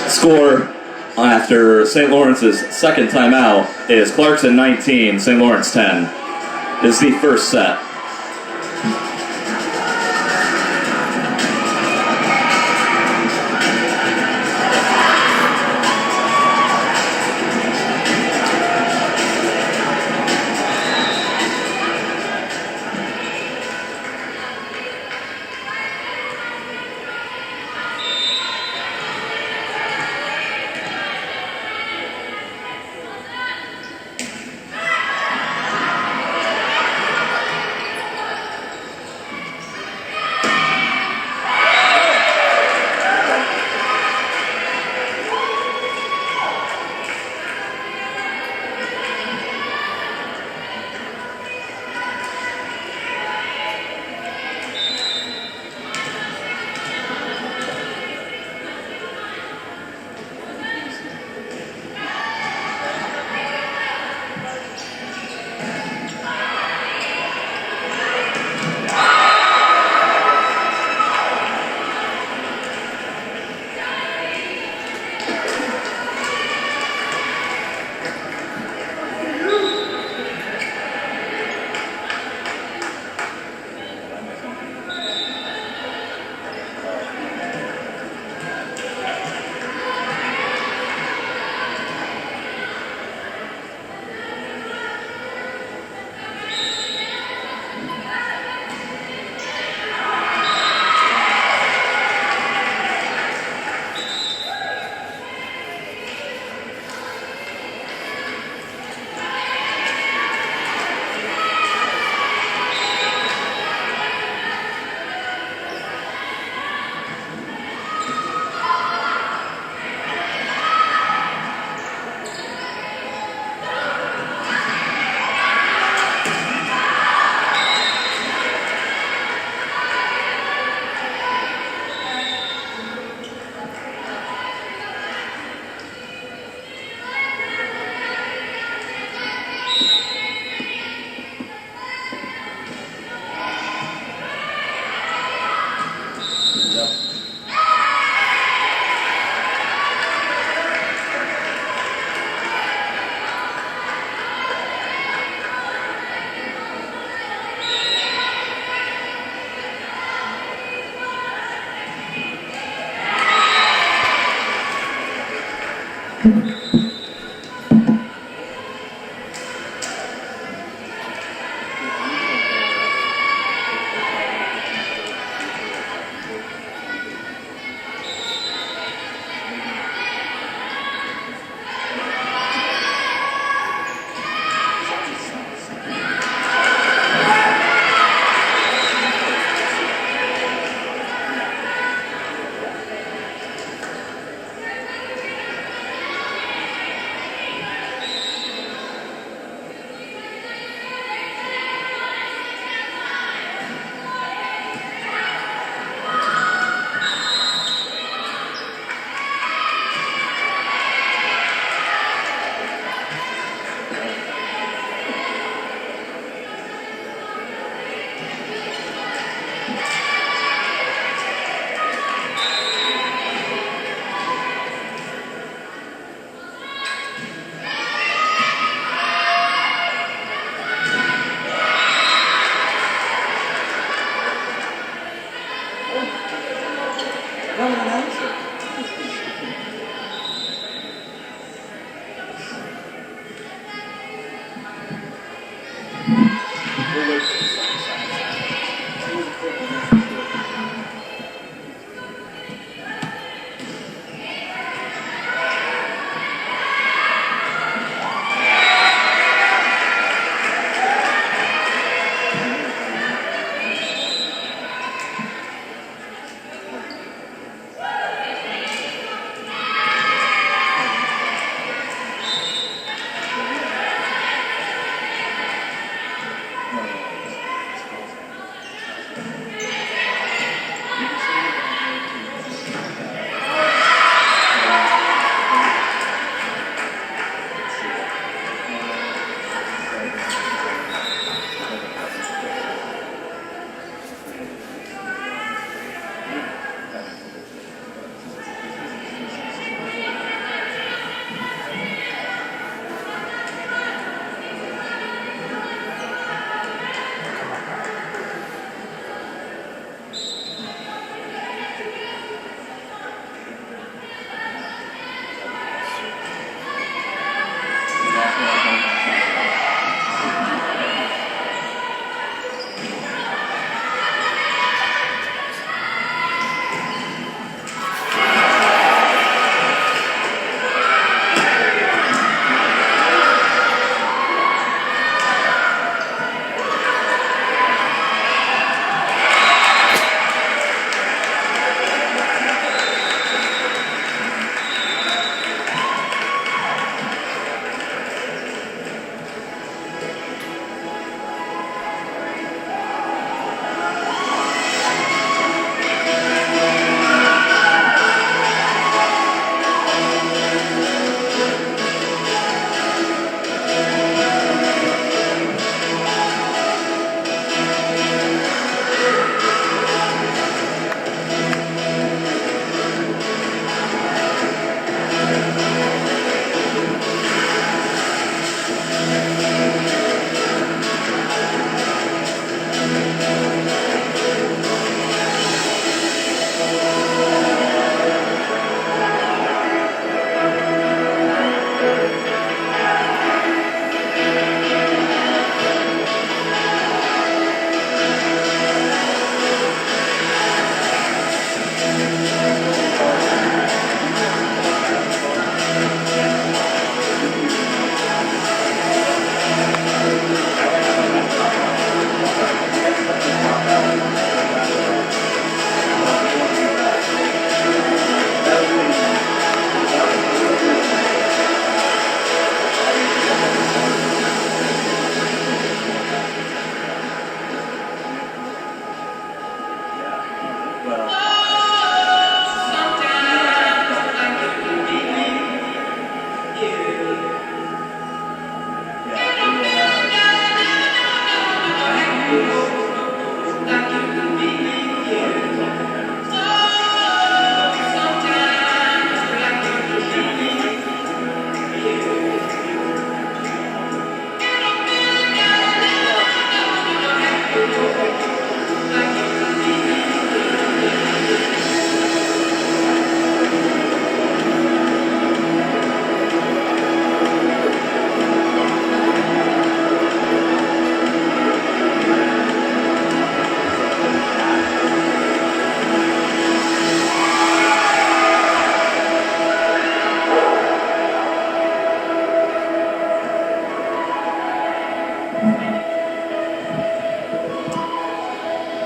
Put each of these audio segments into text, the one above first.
Score after St. Lawrence's second timeout is Clarkson 19, St. Lawrence 10. This is the first set.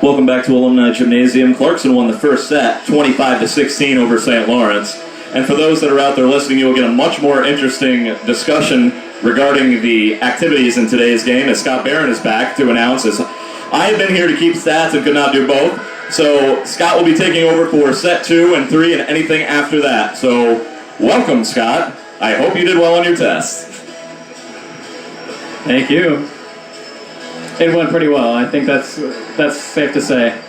Welcome back to Alumni Gymnasium. Clarkson won the first set, 25-16 over St. Lawrence. And for those that are out there listening, you will get a much more interesting discussion regarding the activities in today's game as Scott Barron is back to announce this. I have been here to keep stats and could not do both. So Scott will be taking over for set 2 and 3 and anything after that. So welcome, Scott. I hope you did well on your test. Thank you. It went pretty well. I think that's safe to say.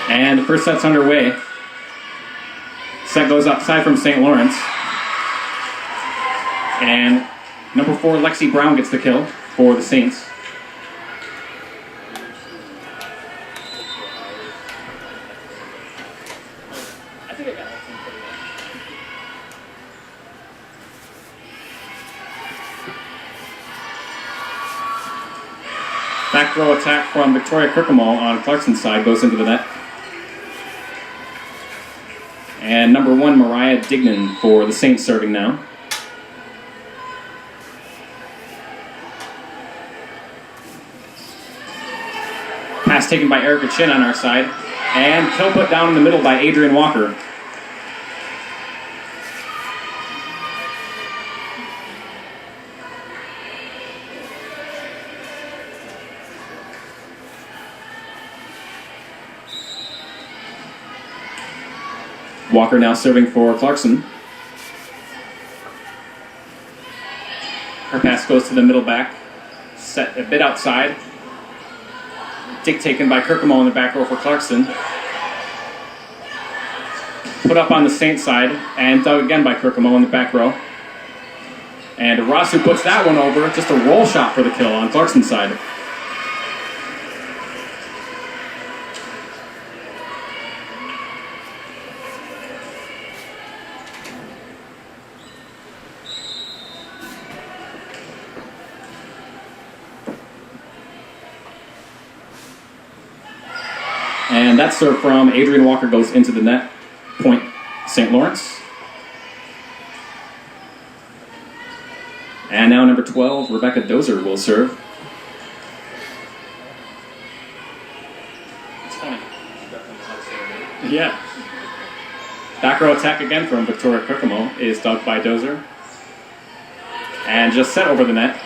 And the first set's underway. Set goes outside from St. Lawrence. And number 4, Lexi Brown gets the kill for the Saints. Back row attack from Victoria Kirkemall on Clarkson's side goes into the net. And number 1, Mariah Dignan for the Saints serving now. Pass taken by Erica Chin on our side. And kill put down in the middle by Adrian Walker. Walker now serving for Clarkson. Her pass goes to the middle back. Set a bit outside. Dick taken by Kirkemall in the back row for Clarkson. Put up on the Saint side and dug again by Kirkemall in the back row. And Rasu puts that one over. Just a roll shot for the kill on Clarkson's side. And that serve from Adrian Walker goes into the net. Point St. Lawrence. And now number 12, Rebecca Dozer will serve. It's funny. Yeah. Back row attack again from Victoria Kirkemall is dug by Dozer. And just set over the net.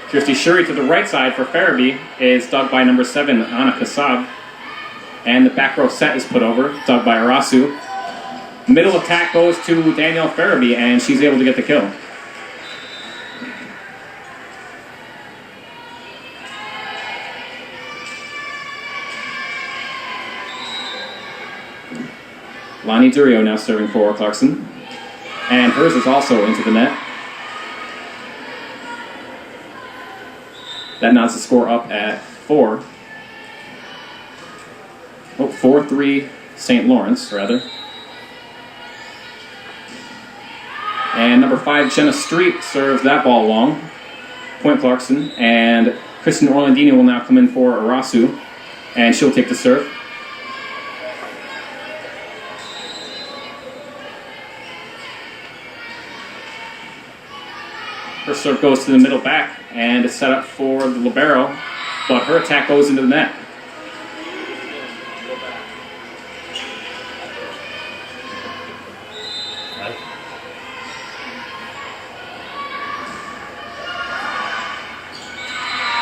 Kirsty Shuri to the right side for Farabee is dug by number 7, Anna Kassab. And the back row set is put over, dug by Arasu. Middle attack goes to Danielle Farabee, and she's able to get the kill. Lonnie Durio now serving for Clarkson. And hers is also into the net. That nods the score up at 4. 4-3 St. Lawrence, rather. And number 5, Jenna Street, serves that ball long. Point Clarkson. And Kristen Orlandini will now come in for Arasu. And she'll take the serve. Her serve goes to the middle back and is set up for the libero. But her attack goes into the net.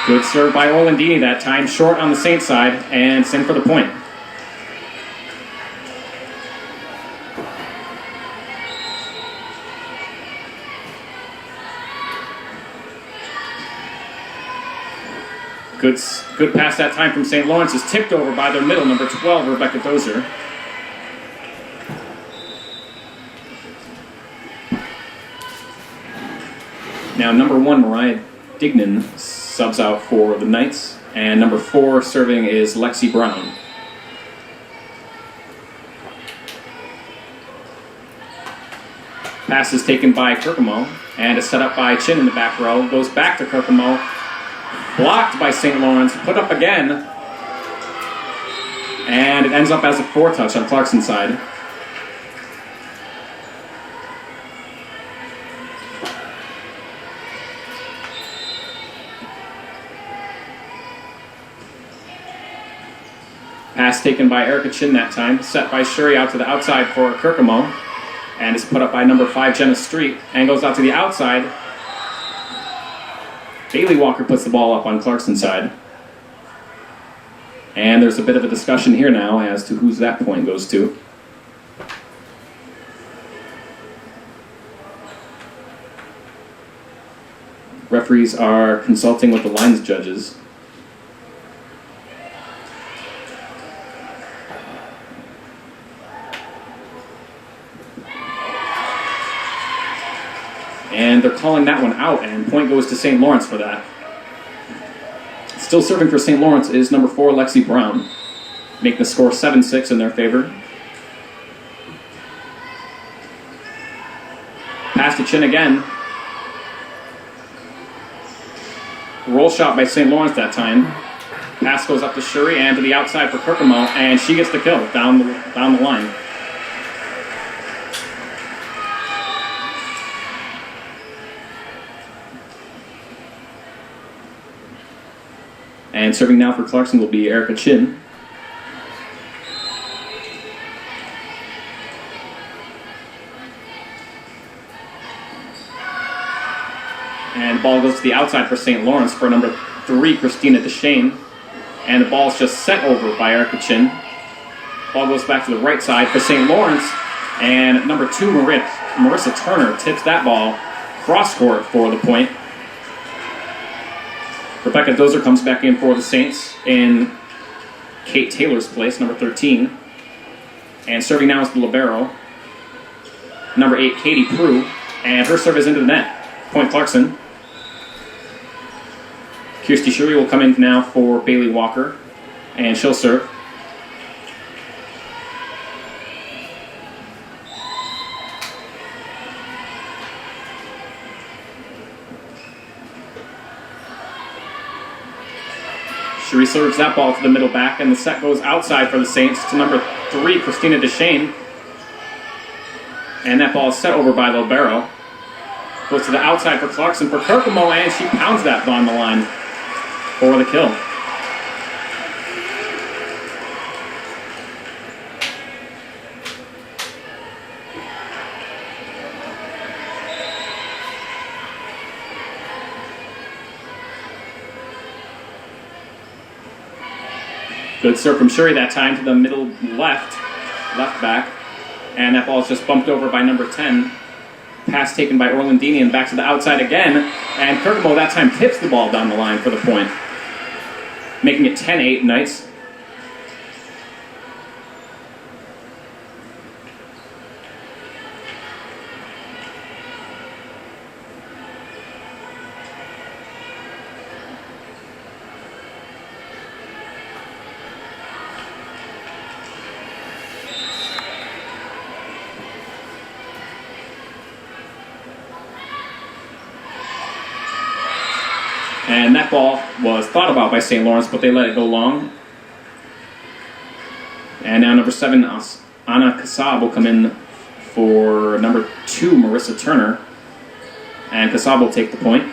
Good serve by Orlandini that time, short on the Saints side, and send for the point. Good pass that time from St. Lawrence is tipped over by their middle, number 12, Rebecca Dozer. Now, number 1, Mariah Dignan subs out for the Knights, and number 4 serving is Lexi Brown. Pass is taken by Kirkemo, and is set up by Chin in the back row. Goes back to Kirkemo, blocked by St. Lawrence, put up again, and it ends up as a 4-touch on Clarkson's side. Pass taken by Erica Chin that time, set by Shuri out to the outside for Kirkemo, and is put up by number 5, Jenna Street, and goes out to the outside. Bailey Walker puts the ball up on Clarkson's side. And there's a bit of a discussion here now as to whose that point goes to. Referees are consulting with the lines judges. And they're calling that one out, and point goes to St. Lawrence for that. Still serving for St. Lawrence is number 4, Lexi Brown, making the score 7-6 in their favor. Pass to Chin again. Roll shot by St. Lawrence that time. Pass goes up to Shuri and to the outside for Kirkemo, and she gets the kill down the line. And serving now for Clarkson will be Erica Chin. And the ball goes to the outside for St. Lawrence for number 3, Christina Deshane. And the ball is just set over by Erica Chin. Ball goes back to the right side for St. Lawrence. And number 2, Marissa Turner tips that ball cross court for the point. Rebecca Dozer comes back in for the Saints in Kate Taylor's place, number 13. And serving now is the libero, number 8, Katie Prue. And her serve is into the net. Point Clarkson. Kirsty Shuri will come in now for Bailey Walker. And she'll serve. Shuri serves that ball to the middle back, and the set goes outside for the Saints to number 3, Christina Deshane. And that ball is set over by libero. Goes to the outside for Clarkson for Kirkemo, and she pounds that on the line for the kill. Good serve from Shuri that time to the middle left back. And that ball is just bumped over by number 10. Pass taken by Orlandini and back to the outside again. And Kirkemo that time tips the ball down the line for the point. Making it 10-8 Knights. And that ball was thought about by St. Lawrence, but they let it go long. And now number 7, Anna Kassab will come in for number 2, Marissa Turner. And Kassab will take the point.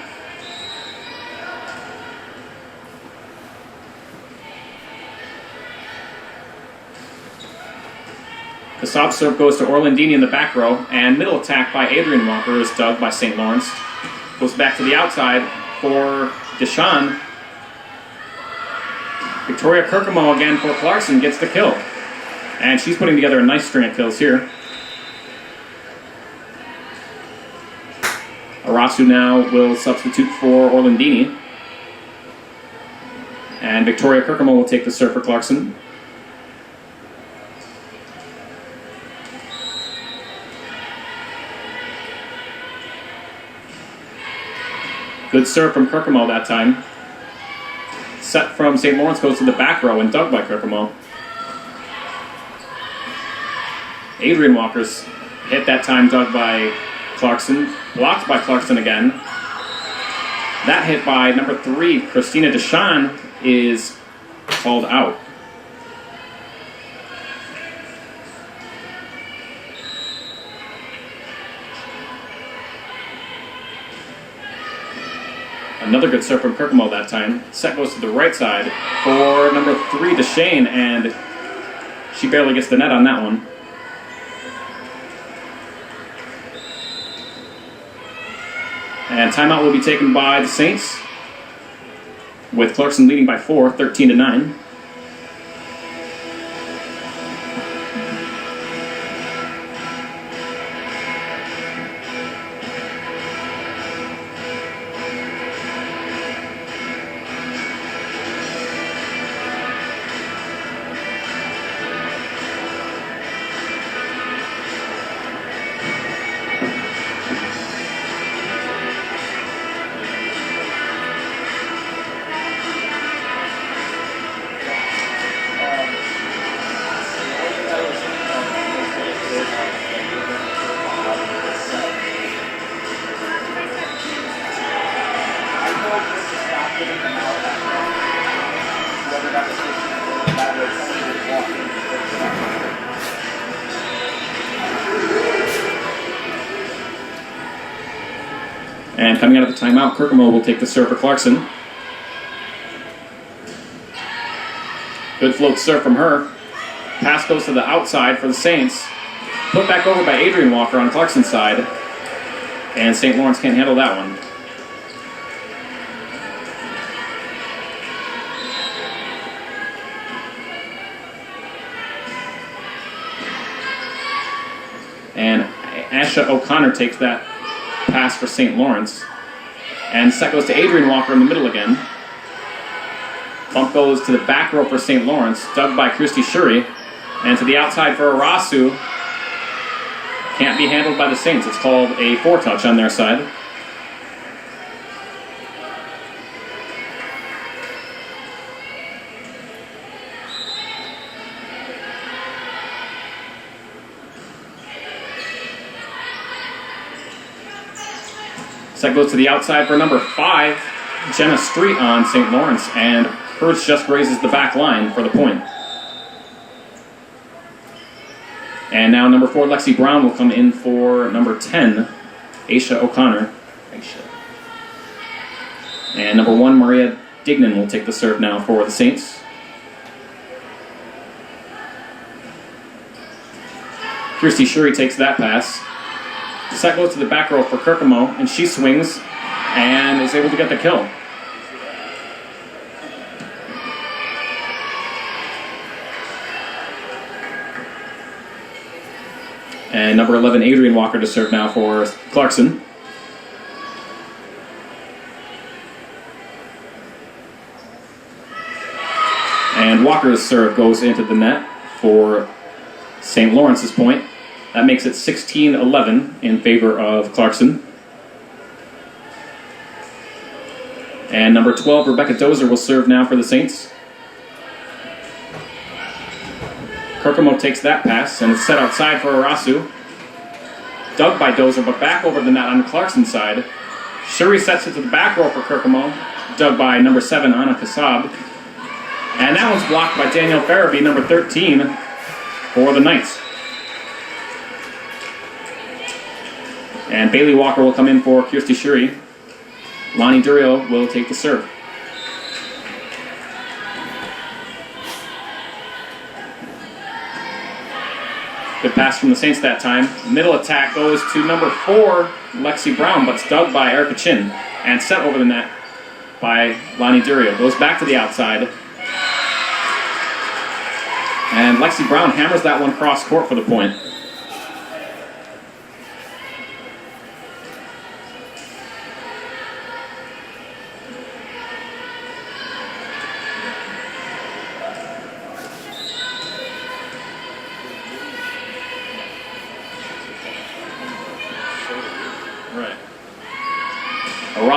Kassab's serve goes to Orlandini in the back row, and middle attack by Adrian Walker is dug by St. Lawrence. Goes back to the outside for Deshawn. Victoria Kirkemo again for Clarkson gets the kill. And she's putting together a nice string of kills here. Arasu now will substitute for Orlandini. And Victoria Kirkemo will take the serve for Clarkson. Good serve from Kirkemo that time. Set from St. Lawrence goes to the back row and dug by Kirkemo. Adrian Walker's hit that time, dug by Clarkson. Blocked by Clarkson again. That hit by number 3, Christina Deshawn, is called out. Another good serve from Kirkemo that time. Set goes to the right side for number 3, Deshane, and she barely gets the net on that one. And timeout will be taken by the Saints, with Clarkson leading by 4, 13-9. And coming out of the timeout, Kirkemo will take the serve for Clarkson. Good float serve from her. Pass goes to the outside for the Saints. Put back over by Adrian Walker on Clarkson's side. And St. Lawrence can't handle that one. And Asha O'Connor takes that pass for St. Lawrence. And set goes to Adrian Walker in the middle again. Bump goes to the back row for St. Lawrence, dug by Christy Shuri. And to the outside for Arasu. Can't be handled by the Saints. It's called a foretouch on their side. Set goes to the outside for number 5, Jenna Street on St. Lawrence, and Hurts just grazes the back line for the point. And now number 4, Lexi Brown, will come in for number 10, Aisha O'Connor. And number 1, Maria Dignan, will take the serve now for the Saints. Kirsty Shuri takes that pass. Set goes to the back row for Kirkemo, and she swings and is able to get the kill. And number 11, Adrian Walker, to serve now for Clarkson. And Walker's serve goes into the net for St. Lawrence's point. That makes it 16-11 in favor of Clarkson. And number 12, Rebecca Dozer, will serve now for the Saints. Kirkemo takes that pass, and it's set outside for Arasu. Dug by Dozer, but back over the net on Clarkson's side. Shuri sets it to the back row for Kirkemo. Dug by number 7, Anna Kassab. And that one's blocked by Danielle Farabee, number 13, for the Knights. And Bailey Walker will come in for Kirsty Shuri. Lonnie Durio will take the serve. Good pass from the Saints that time. Middle attack goes to number 4, Lexi Brown, but it's dug by Erica Chin. And set over the net by Lonnie Durio. Goes back to the outside. And Lexi Brown hammers that one cross court for the point.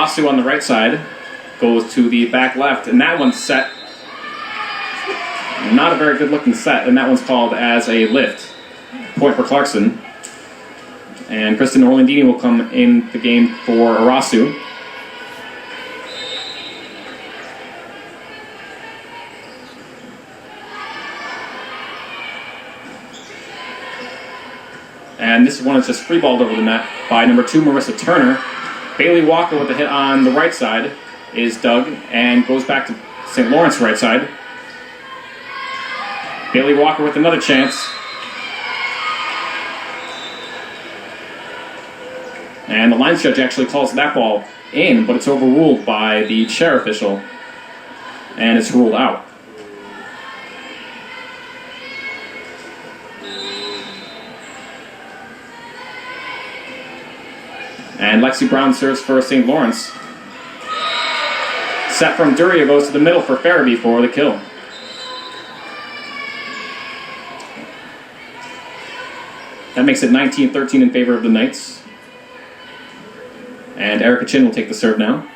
Arasu on the right side goes to the back left, and that one's set. Not a very good looking set, and that one's called as a lift. Point for Clarkson. And Kristen Orlandini will come in the game for Arasu. And this one is just free-balled over the net by number 2, Marissa Turner. Bailey Walker with a hit on the right side is dug and goes back to St. Lawrence right side. Bailey Walker with another chance. And the lines judge actually calls that ball in, but it's overruled by the chair official. And it's ruled out. And Lexi Brown serves for St. Lawrence. Set from Duria goes to the middle for Farabee for the kill. That makes it 19-13 in favor of the Knights. And Erica Chin will take the serve now.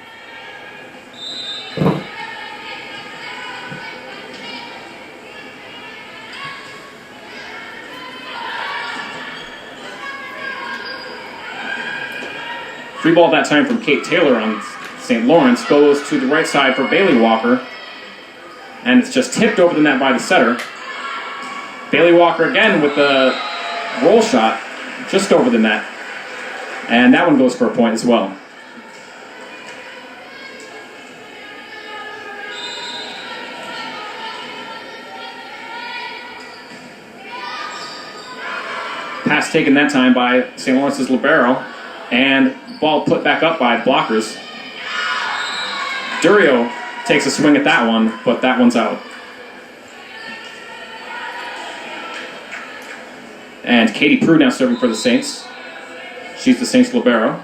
Free ball that time from Kate Taylor on St. Lawrence goes to the right side for Bailey Walker. And it's just tipped over the net by the setter. Bailey Walker again with the roll shot just over the net. And that one goes for a point as well. Pass taken that time by St. Lawrence's libero. And ball put back up by blockers. Durio takes a swing at that one, but that one's out. And Katie Prue now serving for the Saints. She's the Saints libero.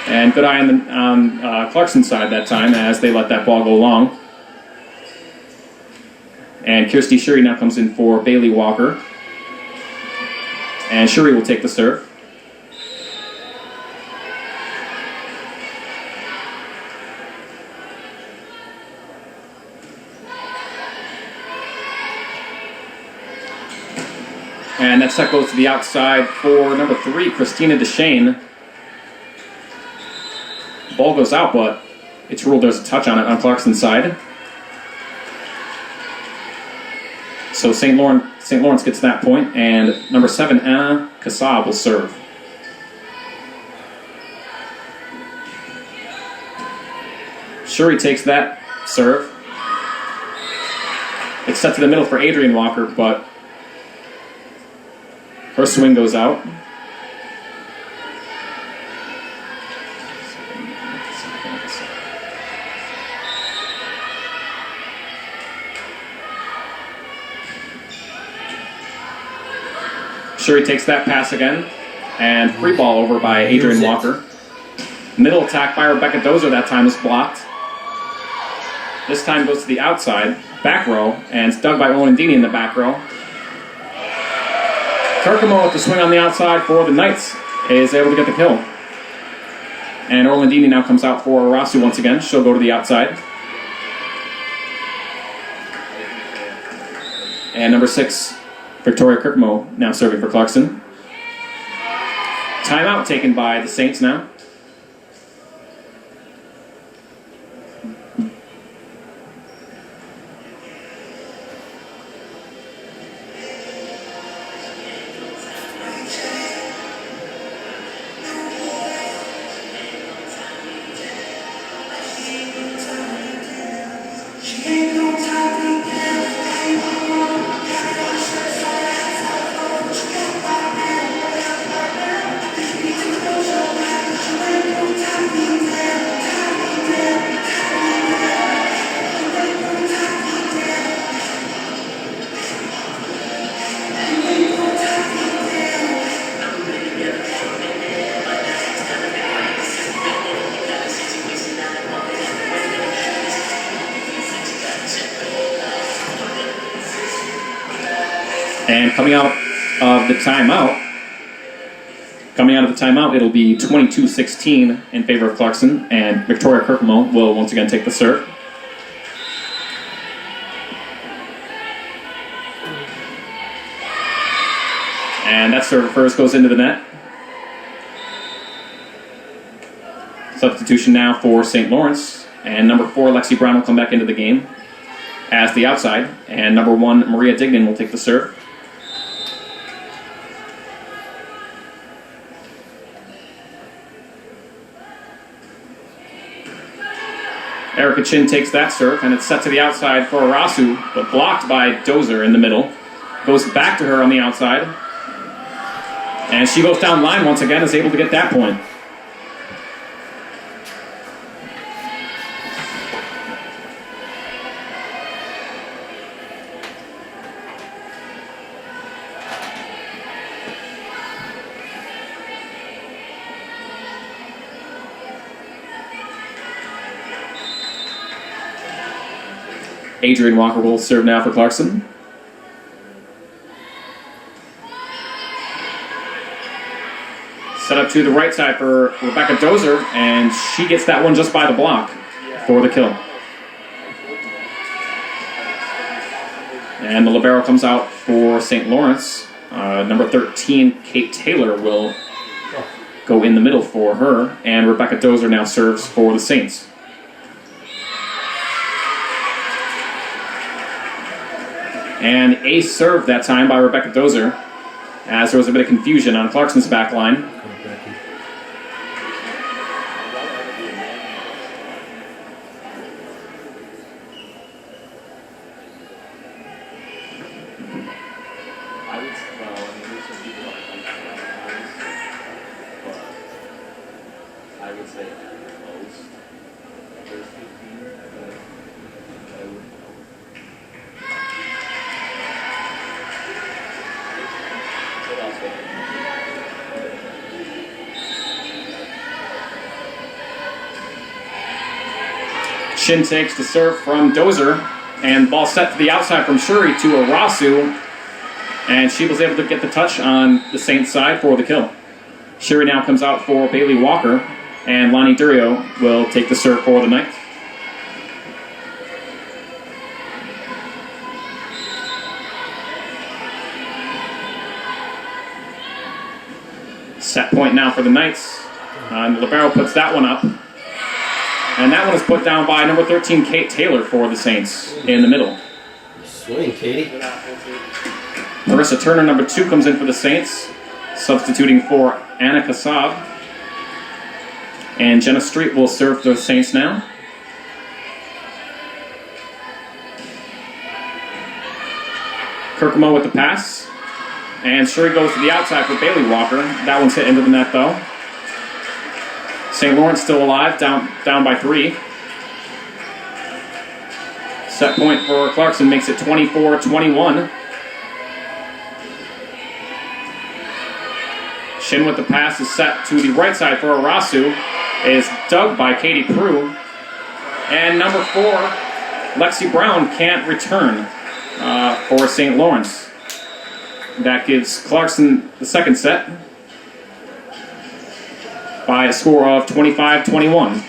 And good eye on Clarkson's side that time as they let that ball go long. And Kirsty Shuri now comes in for Bailey Walker. And Shuri will take the serve. And that set goes to the outside for number 3, Christina DeShane. Ball goes out, but it's ruled there's a touch on it on Clarkson's side. So St. Lawrence gets that point, and number 7, Anna Kassab will serve. Shuri takes that serve. It's set to the middle for Adrian Walker, but her swing goes out. Shuri takes that pass again, and free ball over by Adrian Walker. Middle attack by Rebecca Dozer that time is blocked. This time goes to the outside, back row, and it's dug by Orlandini in the back row. Kirkamo with the swing on the outside for the Knights is able to get the kill. And Orlandini now comes out for Arasu once again. She'll go to the outside. And number 6, Victoria Kirkmo now serving for Clarkson. Timeout taken by the Saints now. And coming out of the timeout Coming out of the timeout, it'll be 22-16 in favor of Clarkson, and Victoria Kirkmo will once again take the serve. And that serve first goes into the net. Substitution now for St. Lawrence, and number 4, Lexi Brown, will come back into the game as the outside, and number 1, Maria Dignan, will take the serve. Erica Chin takes that serve, and it's set to the outside for Arasu, but blocked by Dozer in the middle. Goes back to her on the outside, and she goes down line once again, is able to get that point. Adrian Walker will serve now for Clarkson. Set up to the right side for Rebecca Dozer, and she gets that one just by the block for the kill. And the libero comes out for St. Lawrence. Number 13, Kate Taylor, will go in the middle for her, and Rebecca Dozer now serves for the Saints. And ace serve that time by Rebecca Dozer, as there was a bit of confusion on Clarkson's back line. Shin takes the serve from Dozer, and ball set to the outside from Shuri to Arasu, and she was able to get the touch on the Saints side for the kill. Shuri now comes out for Bailey Walker, and Lonnie Durio will take the serve for the night. Set point now for the Knights. And libero puts that one up. And that one is put down by number 13, Kate Taylor, for the Saints in the middle. Swing, Katie. Marissa Turner, number 2, comes in for the Saints, substituting for Anna Kassab. And Jenna Street will serve the Saints now. Kirkmo with the pass. And Shuri goes to the outside for Bailey Walker. That one's hit into the net, though. St. Lawrence still alive, down by 3. Set point for Clarkson makes it 24-21. Shin with the pass is set to the right side for Arasu. Is dug by Katie Prue. And number 4, Lexi Brown, can't return for St. Lawrence. That gives Clarkson the second set by a score of 25-21.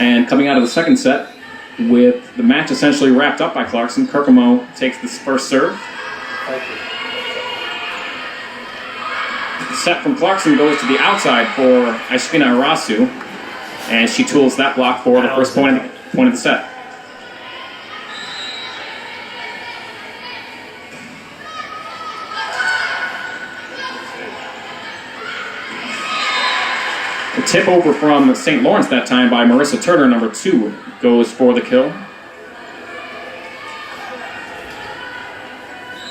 And coming out of the second set, with the match essentially wrapped up by Clarkson, Kirkemo takes the first serve. The set from Clarkson goes to the outside for Aishvina Arasu, and she tools that block for the first point of the set. The tip over from St. Lawrence that time by Marissa Turner, number 2, goes for the kill.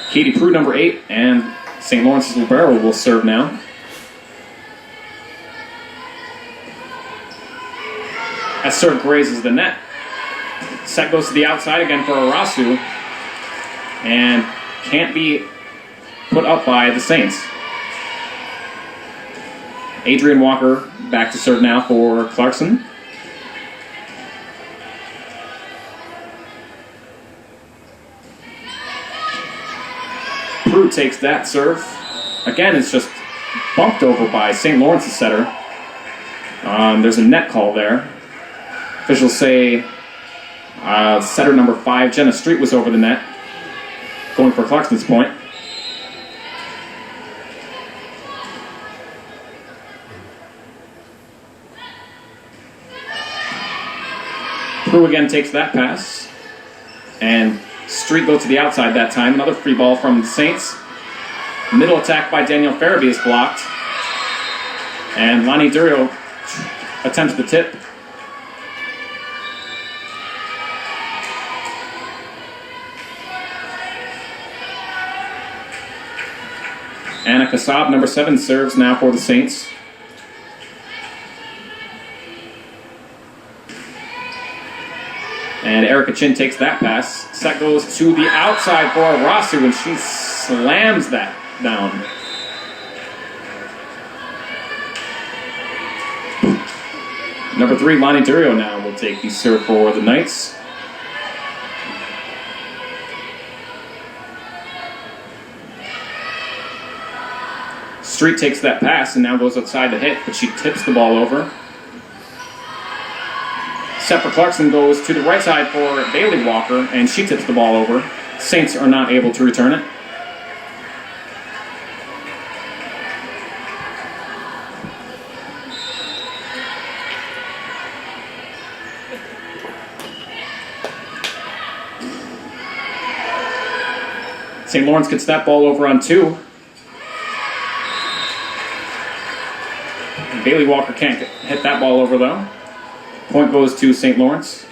Katie Prue, number 8, and St. Lawrence's libero will serve now. As serve grazes the net. Set goes to the outside again for Arasu, and can't be put up by the Saints. Adrian Walker back to serve now for Clarkson. Prue takes that serve. Again, it's just bumped over by St. Lawrence's setter. There's a net call there. Officials say setter number 5, Jenna Street, was over the net, going for Clarkson's point. Prue again takes that pass, and Street goes to the outside that time. Another free ball from the Saints. Middle attack by Danielle Farabee is blocked, and Lonnie Durio attempts the tip. Anna Kassab, number 7, serves now for the Saints. And Erica Chin takes that pass. Set goes to the outside for Arasu, and she slams that down. Number 3, Lonnie Durio now will take the serve for the Knights. Street takes that pass and now goes outside to hit, but she tips the ball over. Set for Clarkson goes to the right side for Bailey Walker, and she tips the ball over. Saints are not able to return it. St. Lawrence gets that ball over on 2. Bailey Walker can't hit that ball over, though. Point goes to St. Lawrence.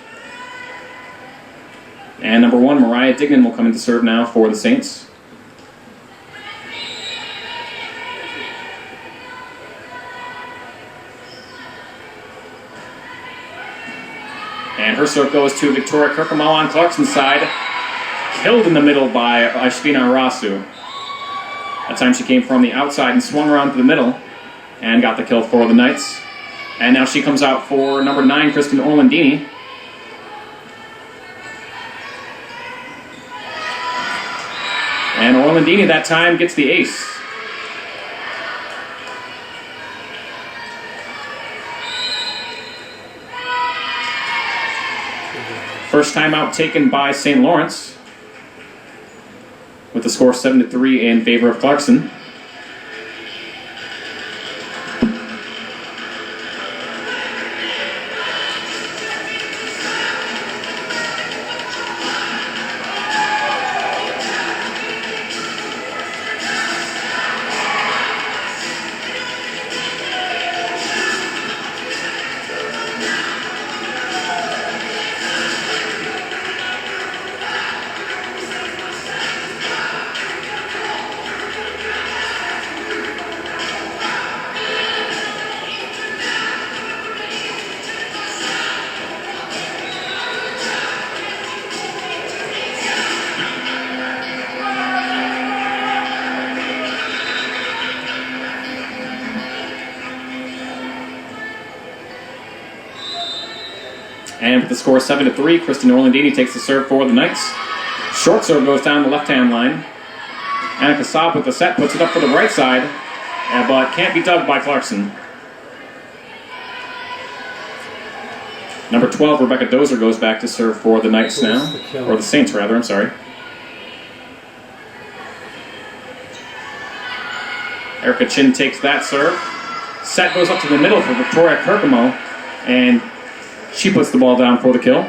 And number 1, Mariah Dignan, will come in to serve now for the Saints. And her serve goes to Victoria Kirkemo on Clarkson's side. Killed in the middle by Aishvina Arasu. That time she came from the outside and swung around to the middle and got the kill for the Knights. And now she comes out for number 9, Kristen Orlandini. And Orlandini that time gets the ace. First timeout taken by St. Lawrence, with the score 7-3 in favor of Clarkson. And with the score 7-3, Kristen Orlandini takes the serve for the Knights. Short serve goes down the left-hand line. Anna Kassab with the set, puts it up for the right side, but can't be dug by Clarkson. Number 12, Rebecca Dozer, goes back to serve for the Knights now. Or the Saints, rather, I'm sorry. Erica Chin takes that serve. Set goes up to the middle for Victoria Kirkemo, and she puts the ball down for the kill.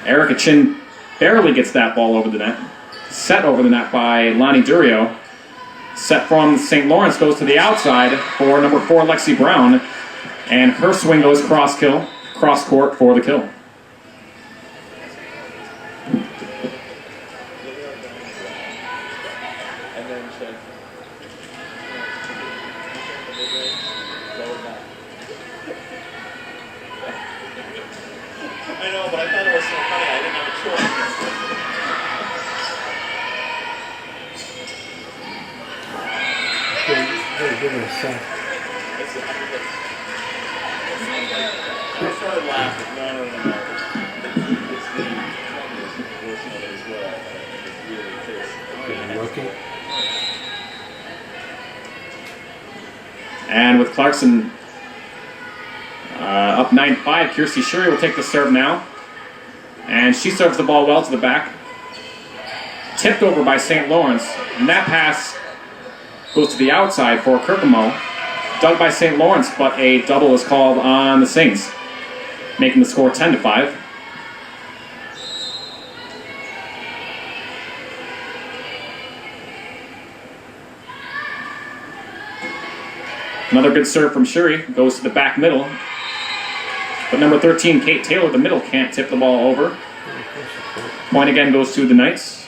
Erica Chin barely gets that ball over the net. Set over the net by Lonnie Durio. Set from St. Lawrence goes to the outside for number 4, Lexi Brown. And her swing goes cross court for the kill. I know, but I thought it was so funny. I didn't have a choice. I started laughing. No. It's the portion of it as well. It really Rookie. And with Clarkson up 9-5, Kirsty Shuri will take the serve now. And she serves the ball well to the back. Tipped over by St. Lawrence. And that pass goes to the outside for Kirkemo. Dug by St. Lawrence, but a double is called on the Saints, making the score 10-5. Another good serve from Shuri, goes to the back middle. But number 13, Kate Taylor, the middle, can't tip the ball over. Point again goes to the Knights.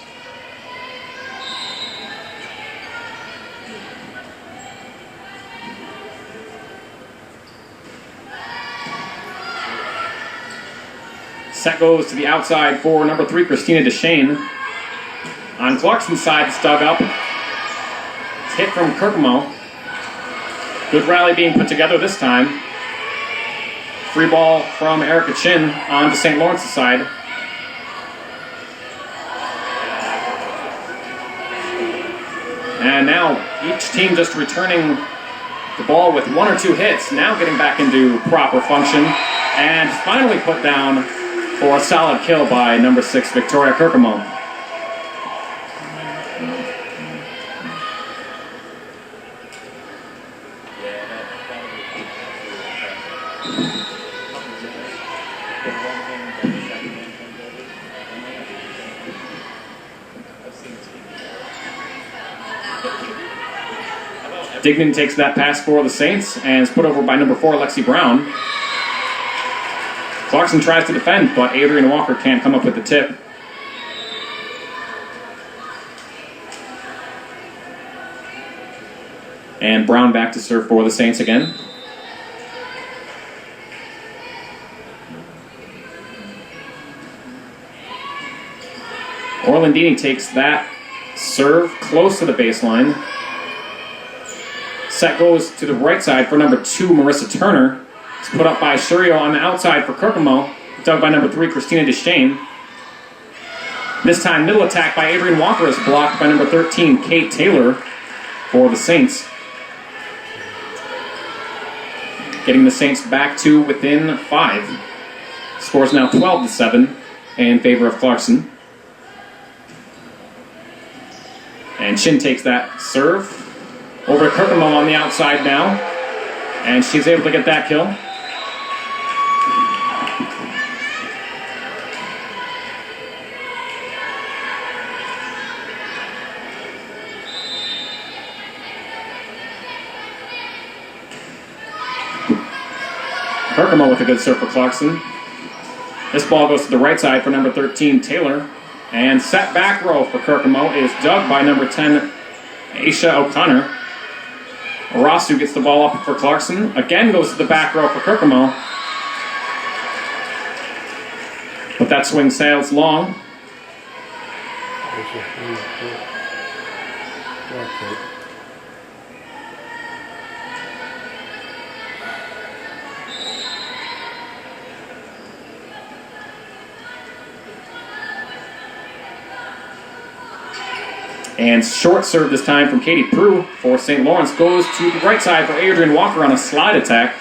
Set goes to the outside for number 3, Christina DeShane. On Clarkson's side, it's dug up. It's hit from Kirkemo. Good rally being put together this time. Free ball from Erica Chin on to St. Lawrence's side. And now each team just returning the ball with 1 or 2 hits. Now getting back into proper function. And finally put down for a solid kill by number 6, Victoria Kirkemo. Dignan takes that pass for the Saints and is put over by number 4, Lexi Brown. Clarkson tries to defend, but Adrian Walker can't come up with the tip. And Brown back to serve for the Saints again. Orlandini takes that serve close to the baseline. Set goes to the right side for number 2, Marissa Turner. It's put up by Shurio on the outside for Kirkemo. Dug by number 3, Christina DeShane. This time, middle attack by Adrian Walker is blocked by number 13, Kate Taylor for the Saints. Getting the Saints back to within 5. Score's now 12-7 in favor of Clarkson. And Chin takes that serve over to Kirkemo on the outside now. And she's able to get that kill. Kirkemo with a good serve for Clarkson. This ball goes to the right side for number 13, Taylor. And set back row for Kirkemo is dug by number 10, Aisha O'Connor. Arasu gets the ball up for Clarkson. Again goes to the back row for Kirkemo. But that swing sails long. And short serve this time from Katie Prue for St. Lawrence goes to the right side for Adrian Walker on a slide attack.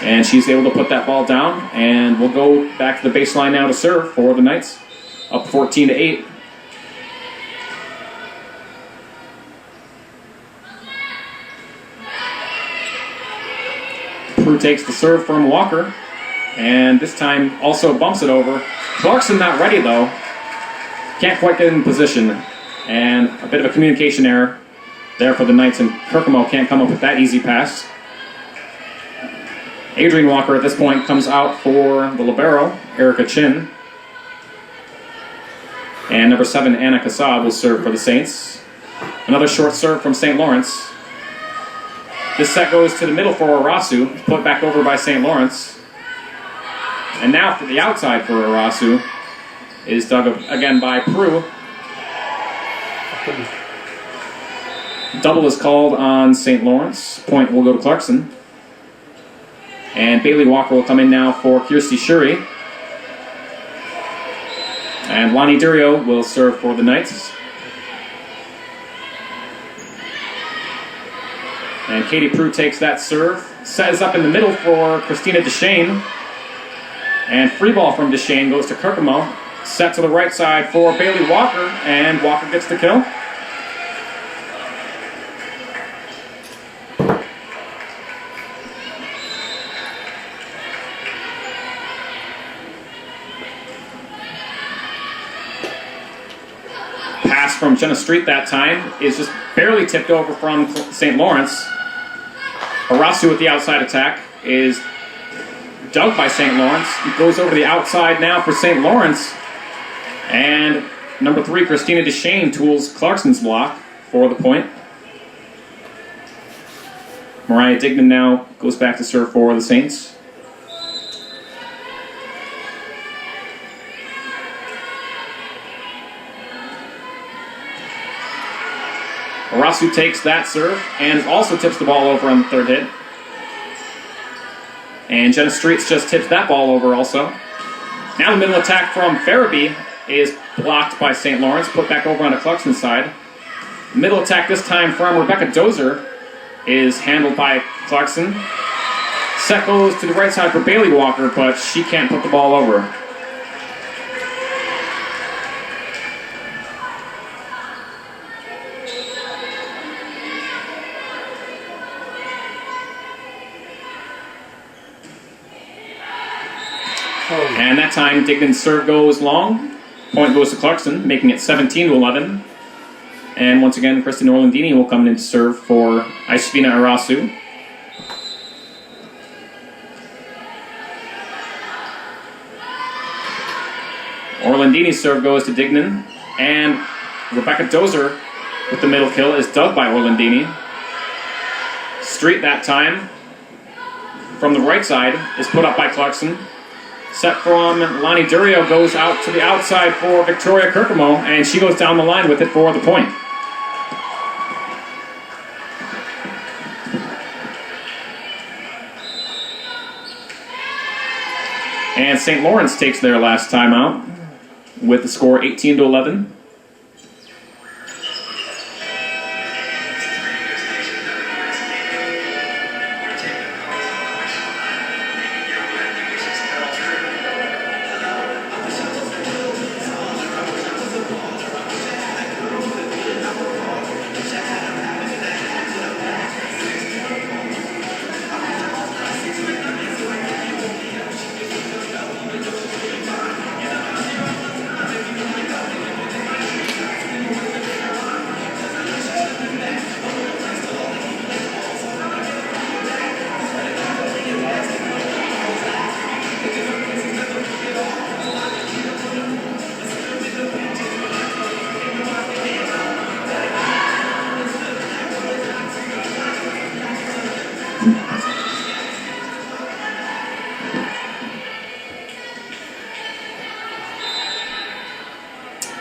And she's able to put that ball down, and we'll go back to the baseline now to serve for the Knights, up 14-8. Prue takes the serve from Walker, and this time also bumps it over. Clarkson not ready though. Can't quite get in position, and a bit of a communication error there for the Knights, and Kirkemo can't come up with that easy pass. Adrian Walker at this point comes out for the libero, Erica Chin. And number 7, Anna Kassab will serve for the Saints. Another short serve from St. Lawrence. This set goes to the middle for Arasu, put back over by St. Lawrence. And now for the outside for Arasu is dug again by Prue. Double is called on St. Lawrence. Point will go to Clarkson. And Bailey Walker will come in now for Kirsty Shuri. And Lonnie Durio will serve for the Knights. And Katie Prue takes that serve. Set is up in the middle for Christina Deshane. And free ball from Deshane goes to Kirkemo. Set to the right side for Bailey Walker. And Walker gets the kill. Pass from Jenna Street that time is just barely tipped over from St. Lawrence. Arasu with the outside attack is dug by St. Lawrence. He goes over the outside now for St. Lawrence. And number 3, Christina Deshane, tools Clarkson's block for the point. Mariah Dignan now goes back to serve for the Saints. Arasu takes that serve and also tips the ball over on the third hit. And Jenna Streets just tips that ball over also. Now the middle attack from Farabee is blocked by St. Lawrence, put back over on the Clarkson side. Middle attack this time from Rebecca Dozer is handled by Clarkson. Set goes to the right side for Bailey Walker, but she can't put the ball over. And that time, Dignan's serve goes long. Point goes to Clarkson, making it 17-11. And once again, Kristen Orlandini will come in to serve for Aishvina Arasu. Orlandini's serve goes to Dignan. And Rebecca Dozer with the middle kill is dug by Orlandini. Street that time from the right side is put up by Clarkson. Set from Lonnie Durio goes out to the outside for Victoria Kirkemo, and she goes down the line with it for the point. And St. Lawrence takes their last timeout with the score 18-11.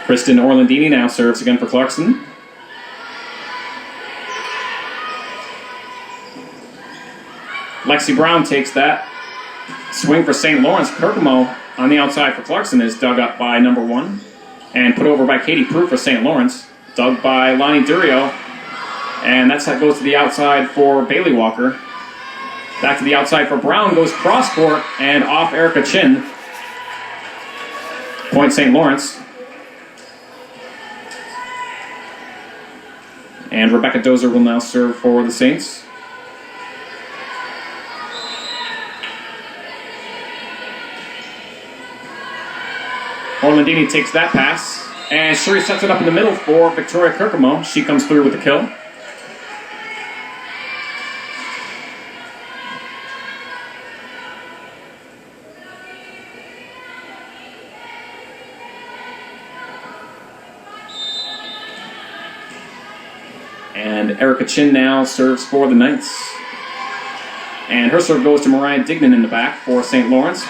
Kristen Orlandini now serves again for Clarkson. Lexi Brown takes that. Swing for St. Lawrence. Kirkemo on the outside for Clarkson is dug up by number 1 and put over by Katie Prue for St. Lawrence. Dug by Lonnie Durio. And that goes to the outside for Bailey Walker. Back to the outside for Brown, goes cross court and off Erica Chin. Point St. Lawrence. And Rebecca Dozer will now serve for the Saints. Orlandini takes that pass. And Shuri sets it up in the middle for Victoria Kirkemo. She comes through with the kill. And Erica Chin now serves for the Knights. And her serve goes to Mariah Dignan in the back for St. Lawrence.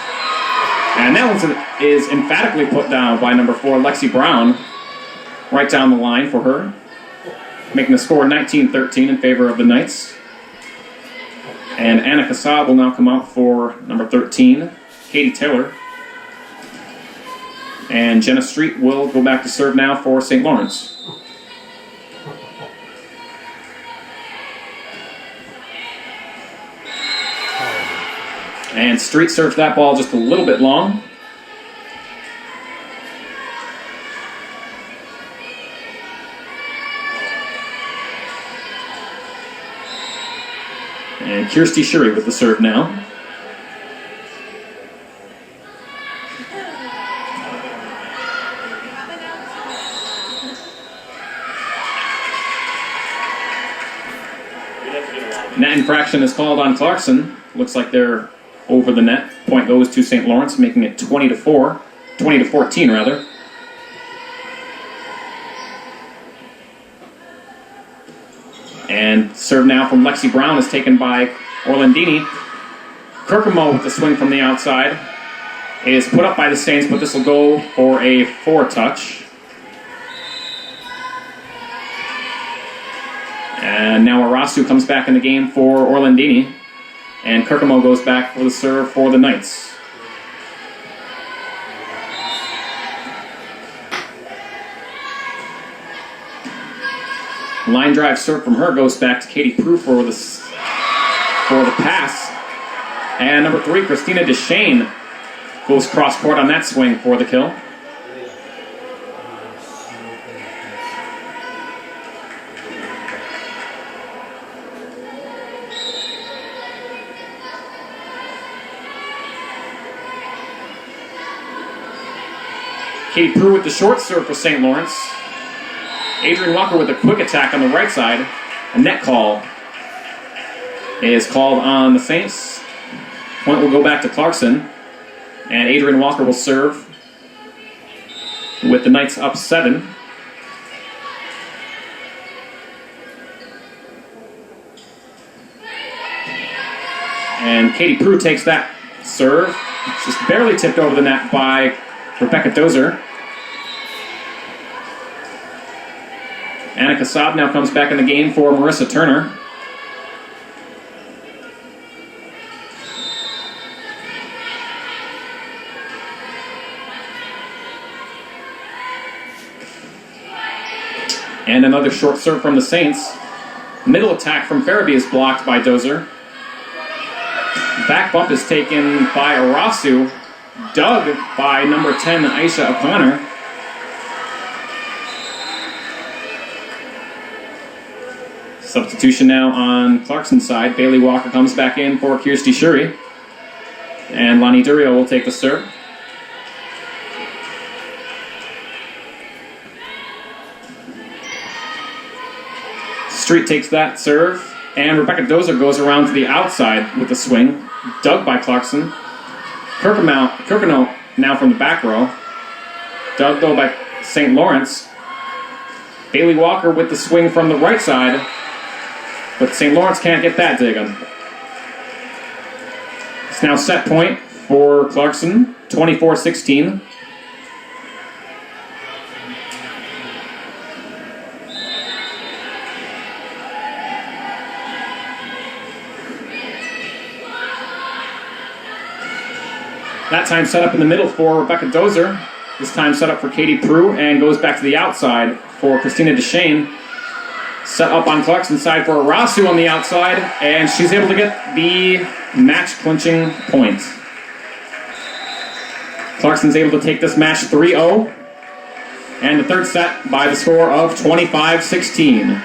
And that one is emphatically put down by number 4, Lexi Brown. Right down the line for her. Making the score 19-13 in favor of the Knights. And Anna Kassab will now come out for number 13, Katie Taylor. And Jenna Street will go back to serve now for St. Lawrence. And Street serves that ball just a little bit long. And Kirsty Shuri with the serve now. Net infraction is called on Clarkson. Looks like they're over the net. Point goes to St. Lawrence, making it 20-14 rather. And serve now from Lexi Brown is taken by Orlandini. Kirkemo with the swing from the outside is put up by the Saints, but this will go for a 4-touch. And now Arasu comes back in the game for Orlandini. And Kirkemo goes back for the serve for the Knights. Line drive serve from her goes back to Katie Prue for the pass. And number 3, Christina Deshane, goes cross court on that swing for the kill. Katie Prue with the short serve for St. Lawrence. Adrian Walker with a quick attack on the right side. A net call is called on the Saints. Point will go back to Clarkson. And Adrian Walker will serve with the Knights up 7. And Katie Prue takes that serve. Just barely tipped over the net by Rebecca Dozer. Anna Kassab now comes back in the game for Marissa Turner. And another short serve from the Saints. Middle attack from Farabee is blocked by Dozer. Back bump is taken by Arasu. Dug by number 10, Aisha O'Connor. Substitution now on Clarkson's side. Bailey Walker comes back in for Kirsty Shuri. And Lonnie Durio will take the serve. Street takes that serve. And Rebecca Dozer goes around to the outside with the swing. Dug by Clarkson. Kirkeno now from the back row. Dug though by St. Lawrence. Bailey Walker with the swing from the right side. But St. Lawrence can't get that dig on. It's now set point for Clarkson, 24-16. That time set up in the middle for Rebecca Dozer. This time set up for Katie Prue and goes back to the outside for Christina Deshane. Set up on Clarkson's side for Arasu on the outside, and she's able to get the match-clinching point. Clarkson's able to take this match 3-0, and the third set by the score of 25-16.